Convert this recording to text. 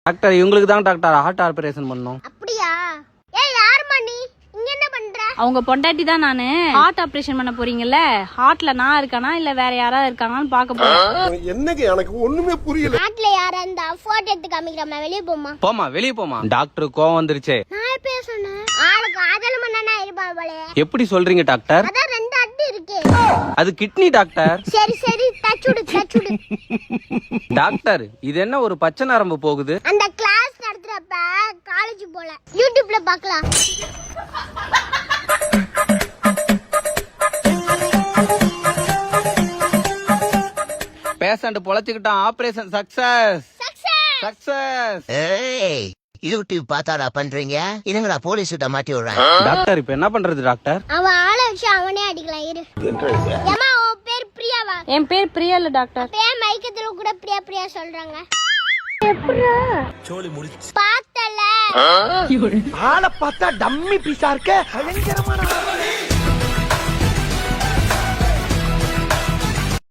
Doctor இவங்களுக்கு தான் doctor heart operation பண்ணோம். அப்படியா? ஏய் யாரும்மா நீ? இங்க என்ன பண்ற? அவங்க பொண்டாட்டி தான் நானு. ஹார்ட் ஆபரேஷன் பண்ண போறீங்கல்ல, ஹார்ட்ல நான் இருக்கானா இல்ல வேற யாராவது இருக்காங்கன்னு பாக்க போறேன். என்னங்க எனக்கு ஒண்ணுமே புரியல. நாட்டுல யாரா இருந்தா போட்டோ எடுத்து காமிக்கிறோம், வெளிய போமா. போமா வெளிய போமா. டாக்டர் கோவம் வந்துருச்சே. நான் எப்ப சொன்னேன்? ஆளுக்கு ஆதல் மண்ணனா இருப்பா போலே. எப்படி சொல்றீங்க டாக்டர்? அதான் ரெண்டு அடி இருக்கு. அது கிட்னி டாக்டர். சரி தச்சுடு. டாக்டர் இது என்ன ஒரு பச்சை நரம்பு போகுது? அந்த கிளாஸ் நடத்துறப்ப காலேஜ் போல யூடியூப்ல பார்க்கலாம். பேஷண்ட் பொழைச்சுக்கிட்டான். Operation success. ஏய் யூடியூப் பார்த்தாடா பண்றீங்க, இதுங்கடா போலீஸ் கிட்ட மாட்டி விடுறேன். டாக்டர் இப்ப என்ன பண்றது டாக்டர்? அவன் ஆளை வச்சு அவனே அடிக்கலாம். இரு. ஏமா உன் பேர் பிரியாவா? என் பேர் பிரியா இல்ல டாக்டர். பேர் மைக்கத்துல கூட பிரியா சொல்றாங்க. பார்த்தல ஆளை பார்த்தா டம்மி பீஸா இருக்க பயங்கரமான